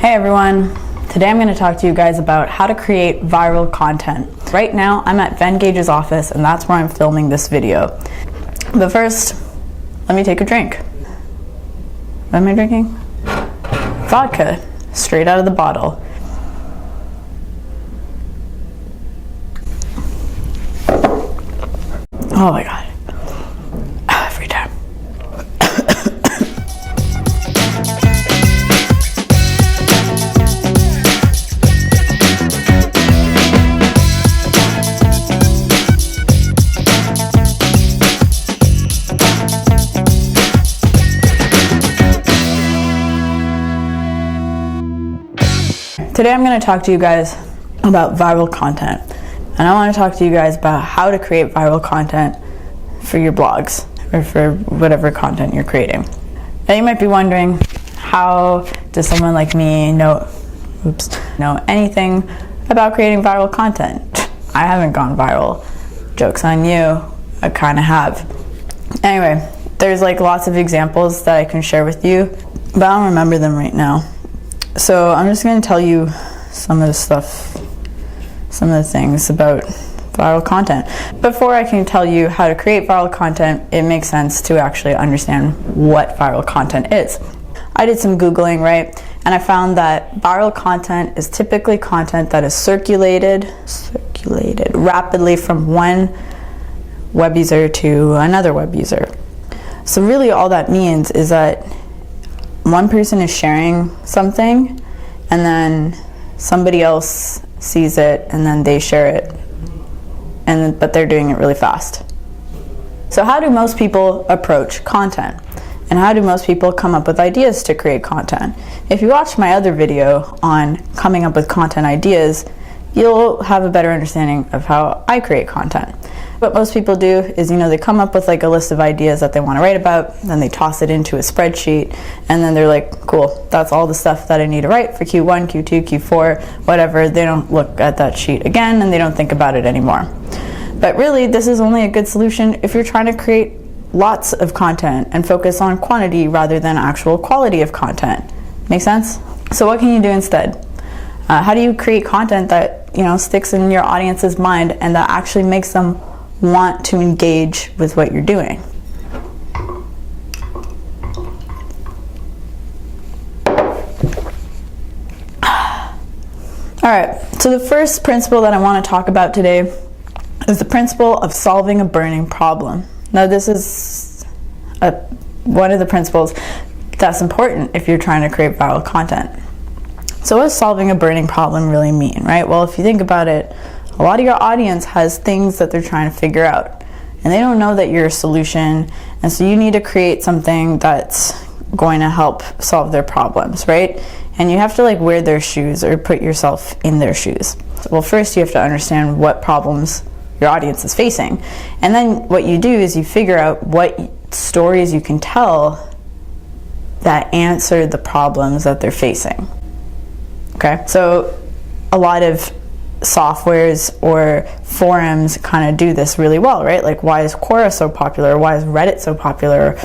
Hey everyone, today I'm going to talk to you guys about how to create viral content. Right now I'm at Venngage's office and that's where I'm filming this video. But first, let me take a drink. What am I drinking? Vodka, straight out of the bottle. Oh my god. Every time. Today I'm going to talk to you guys about viral content. And I want to talk to you guys about how to create viral content for your blogs or for whatever content you're creating. Now you might be wondering, how does someone like me know anything about creating viral content? I haven't gone viral. Joke's on you, I kind of have. Anyway, there's like lots of examples that I can share with you, but I don't remember them right now. So I'm just going to tell you some of the things about viral content. Before I can tell you how to create viral content, it makes sense to actually understand what viral content is. I did some Googling, right? And I found that viral content is typically content that is circulated rapidly from one web user to another web user. So really all that means is that one person is sharing something and then somebody else sees it and then they share it, but they're doing it really fast. So how do most people approach content? And how do most people come up with ideas to create content? If you watch my other video on coming up with content ideas, you'll have a better understanding of how I create content. What most people do is, they come up with like a list of ideas that they want to write about, then they toss it into a spreadsheet, and then they're like, cool, that's all the stuff that I need to write for Q1, Q2, Q4, whatever. They don't look at that sheet again and they don't think about it anymore. But really, this is only a good solution if you're trying to create lots of content and focus on quantity rather than actual quality of content. Make sense? So what can you do instead? How do you create content that sticks in your audience's mind and that actually makes them want to engage with what you're doing? Alright, so the first principle that I want to talk about today is the principle of solving a burning problem. Now this is one of the principles that's important if you're trying to create viral content. So what does solving a burning problem really mean, right? Well, if you think about it, a lot of your audience has things that they're trying to figure out and they don't know that you're a solution, and so you need to create something that's going to help solve their problems, right? And you have to like wear their shoes or put yourself in their shoes. Well, first you have to understand what problems your audience is facing, and then what you do is you figure out what stories you can tell that answer the problems that they're facing. Okay, so a lot of softwares or forums kind of do this really well, right? Like, why is Quora so popular? Why is Reddit so popular?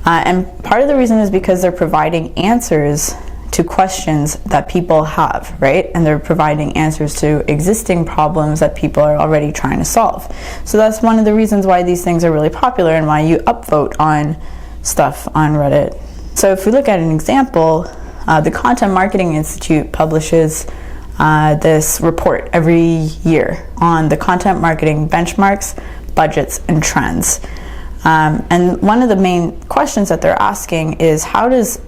And part of the reason is because they're providing answers to questions that people have, right? And they're providing answers to existing problems that people are already trying to solve. So that's one of the reasons why these things are really popular and why you upvote on stuff on Reddit. So if we look at an example, the Content Marketing Institute publishes this report every year on the content marketing benchmarks, budgets, and trends. And one of the main questions that they're asking is, how does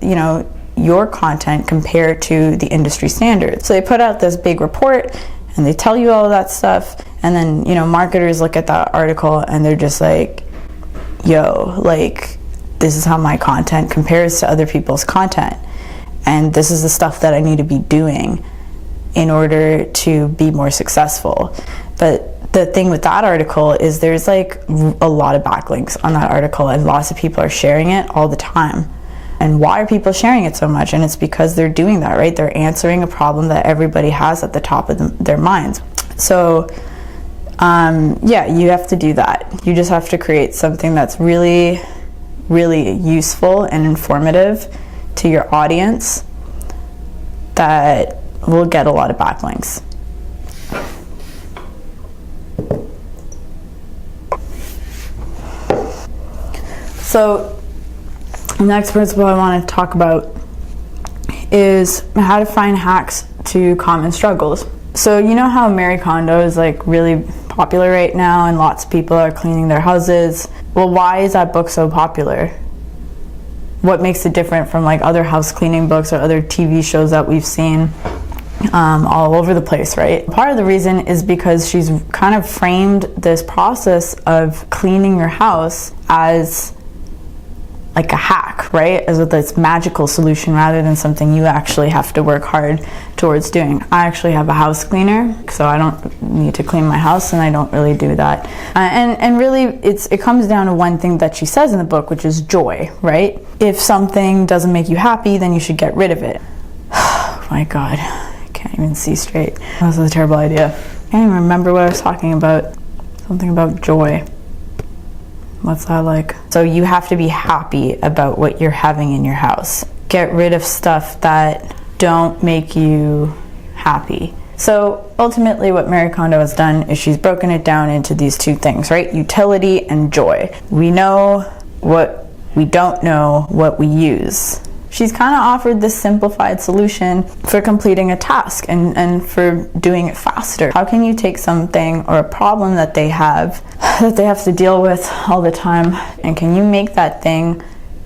your content compare to the industry standards? So they put out this big report and they tell you all of that stuff, and then marketers look at that article and they're just like, yo, like, this is how my content compares to other people's content, and this is the stuff that I need to be doing in order to be more successful. But the thing with that article is there's like a lot of backlinks on that article and lots of people are sharing it all the time. And why are people sharing it so much? And it's because they're doing that, right? They're answering a problem that everybody has at the top of their minds. So yeah, you have to do that. You just have to create something that's really, really useful and informative to your audience, that will get a lot of backlinks. So the next principle I want to talk about is how to find hacks to common struggles. So you know how Marie Kondo is like really popular right now and lots of people are cleaning their houses. Well, why is that book so popular? What makes it different from like other house cleaning books or other TV shows that we've seen all over the place, right? Part of the reason is because she's kind of framed this process of cleaning your house as like a hack, right? As with this magical solution rather than something you actually have to work hard towards doing. I actually have a house cleaner, so I don't need to clean my house, and I don't really do that. And really, it comes down to one thing that she says in the book, which is joy, right? If something doesn't make you happy, then you should get rid of it. Oh my God, I can't even see straight. That was a terrible idea. I can't even remember what I was talking about. Something about joy. What's that like? So you have to be happy about what you're having in your house. Get rid of stuff that don't make you happy. So ultimately what Marie Kondo has done is she's broken it down into these two things, right? Utility and joy. We know what we don't know what we use. She's kind of offered this simplified solution for completing a task and for doing it faster. How can you take something or a problem that they have to deal with all the time, and can you make that thing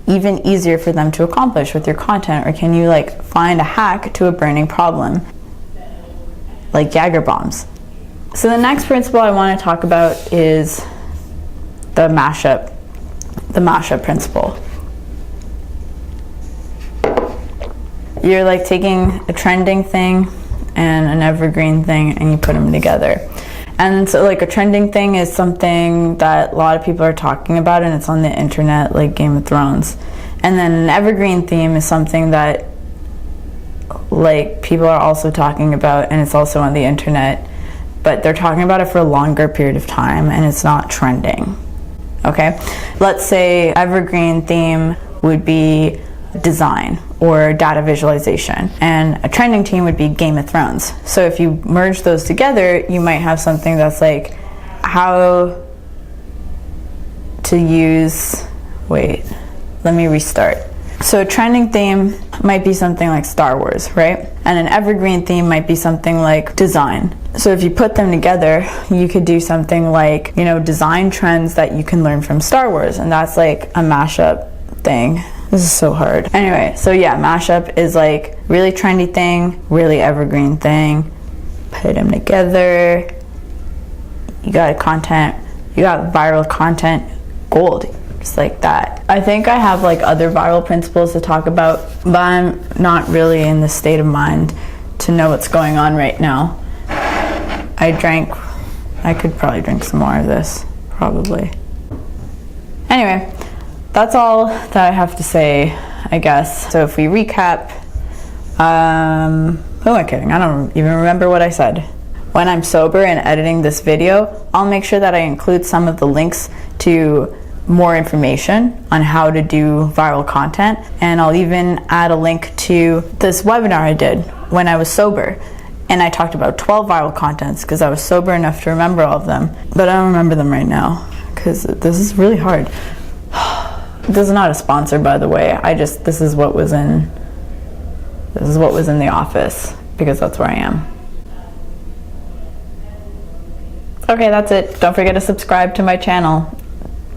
even easier for them to accomplish with your content? Or can you like find a hack to a burning problem, like Jaeger bombs? So the next principle I want to talk about is the mashup principle. You're like taking a trending thing and an evergreen thing and you put them together. And so like a trending thing is something that a lot of people are talking about and it's on the internet, like Game of Thrones. And then an evergreen theme is something that like people are also talking about and it's also on the internet, but they're talking about it for a longer period of time and it's not trending. Okay? Let's say evergreen theme would be design or data visualization, and a trending team would be Game of Thrones. So if you merge those together, you might have something that's like how to use, wait, let me restart. So a trending theme might be something like Star Wars, right? And an evergreen theme might be something like design. So if you put them together, you could do something like, you know, design trends that you can learn from Star Wars, and that's like a mashup thing. This is so hard. Anyway, so yeah, mashup is like really trendy thing, really evergreen thing. Put them together. You got content, you got viral content, gold, just like that. I think I have like other viral principles to talk about, but I'm not really in the state of mind to know what's going on right now. I could probably drink some more of this, probably. Anyway, that's all that I have to say, I guess. So if we recap, who am I kidding? I don't even remember what I said. When I'm sober and editing this video, I'll make sure that I include some of the links to more information on how to do viral content, and I'll even add a link to this webinar I did when I was sober, and I talked about 12 viral contents because I was sober enough to remember all of them, but I don't remember them right now because this is really hard. This is not a sponsor, by the way. This is what was in the office because that's where I am. Okay, that's it. Don't forget to subscribe to my channel.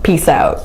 Peace out.